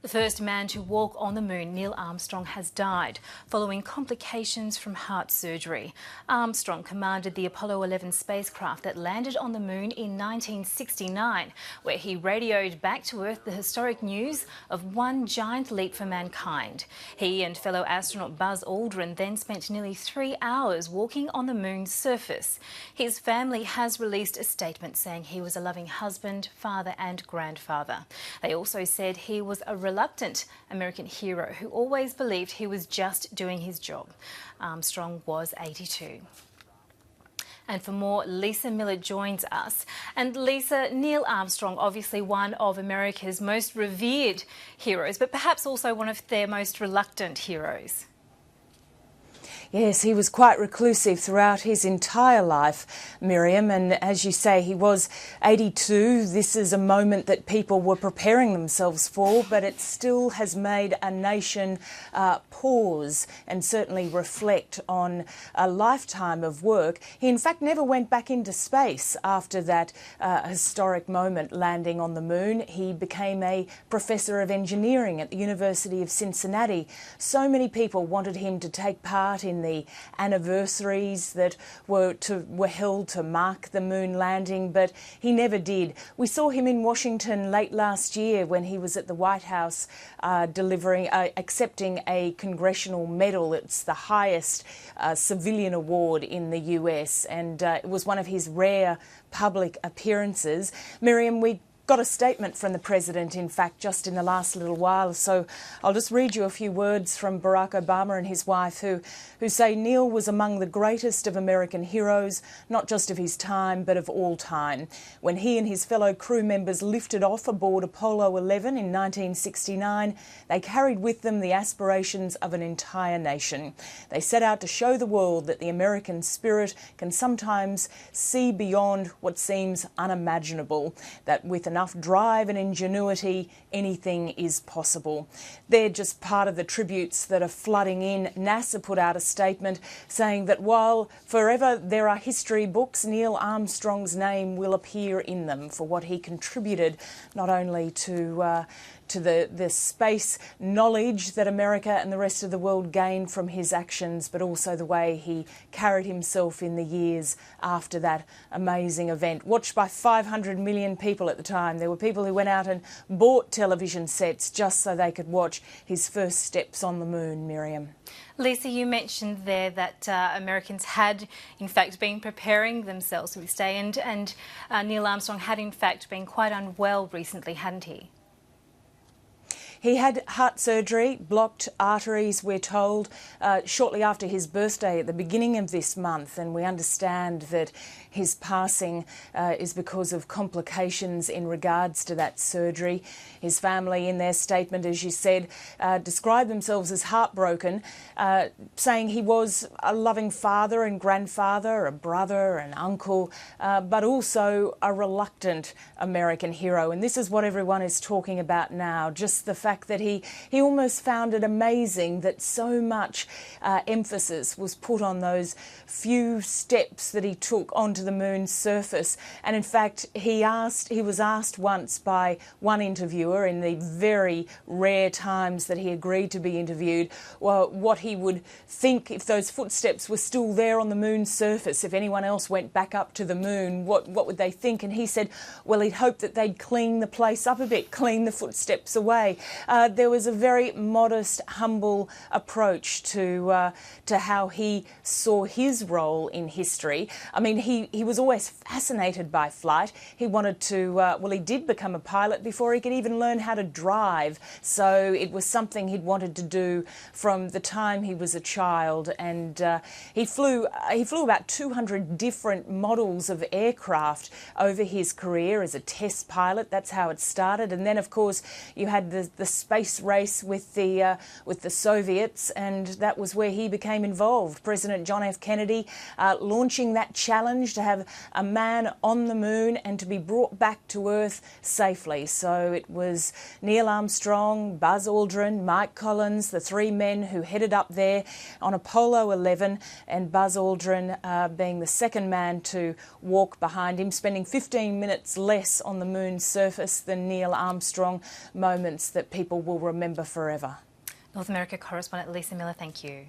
The first man to walk on the moon, Neil Armstrong, has died following complications from heart surgery. Armstrong commanded the Apollo 11 spacecraft that landed on the moon in 1969, where he radioed back to Earth the historic news of one giant leap for mankind. He and fellow astronaut Buzz Aldrin then spent nearly 3 hours walking on the moon's surface. His family has released a statement saying he was a loving husband, father and grandfather. They also said he was a reluctant American hero who always believed he was just doing his job. Armstrong was 82. And for more, Lisa Millar joins us. And Lisa, Neil Armstrong, obviously one of America's most revered heroes, but perhaps also one of their most reluctant heroes. Yes, he was quite reclusive throughout his entire life, Miriam, and as you say, he was 82. This is a moment that people were preparing themselves for, but it still has made a nation pause and certainly reflect on a lifetime of work. He in fact never went back into space after that historic moment landing on the moon. He became a professor of engineering at the University of Cincinnati. So many people wanted him to take part in the anniversaries that were held to mark the moon landing, but he never did. We saw him in Washington late last year when he was at the White House accepting a congressional medal. It's the highest civilian award in the US, and it was one of his rare public appearances. Miriam, we got a statement from the President, in fact, just in the last little while. So I'll just read you a few words from Barack Obama and his wife who say Neil was among the greatest of American heroes, not just of his time, but of all time. When he and his fellow crew members lifted off aboard Apollo 11 in 1969, they carried with them the aspirations of an entire nation. They set out to show the world that the American spirit can sometimes see beyond what seems unimaginable, that with enough drive and ingenuity, anything is possible. They're just part of the tributes that are flooding in. NASA put out a statement saying that while forever there are history books, Neil Armstrong's name will appear in them for what he contributed not only to the space knowledge that America and the rest of the world gained from his actions, but also the way he carried himself in the years after that amazing event. Watched by 500 million people at the time. There were people who went out and bought television sets just so they could watch his first steps on the moon, Miriam. Lisa, you mentioned there that Americans had, in fact, been preparing themselves for this day, and Neil Armstrong had, in fact, been quite unwell recently, hadn't he? He had heart surgery, blocked arteries, we're told, shortly after his birthday at the beginning of this month, and we understand that his passing is because of complications in regards to that surgery. His family, in their statement, as you said, described themselves as heartbroken, saying he was a loving father and grandfather, a brother and uncle, but also a reluctant American hero. And this is what everyone is talking about now, just the fact that he almost found it amazing that so much emphasis was put on those few steps that he took onto the moon's surface. And in fact, he was asked once by one interviewer in the very rare times that he agreed to be interviewed, well, what he would think if those footsteps were still there on the moon's surface, if anyone else went back up to the moon, what would they think? And he said, well, he'd hope that they'd clean the place up a bit, clean the footsteps away. There was a very modest, humble approach to how he saw his role in history. I mean, he was always fascinated by flight. He wanted to, he did become a pilot before he could even learn how to drive. So it was something he'd wanted to do from the time he was a child. And he flew about 200 different models of aircraft over his career as a test pilot. That's how it started. And then, of course, you had the space race with the Soviets, and that was where he became involved. President John F. Kennedy launching that challenge to have a man on the moon and to be brought back to Earth safely. So it was Neil Armstrong, Buzz Aldrin, Mike Collins, the three men who headed up there on Apollo 11, and Buzz Aldrin being the second man to walk behind him, spending 15 minutes less on the moon's surface than Neil Armstrong, moments that people will remember forever. North America correspondent Lisa Millar, thank you.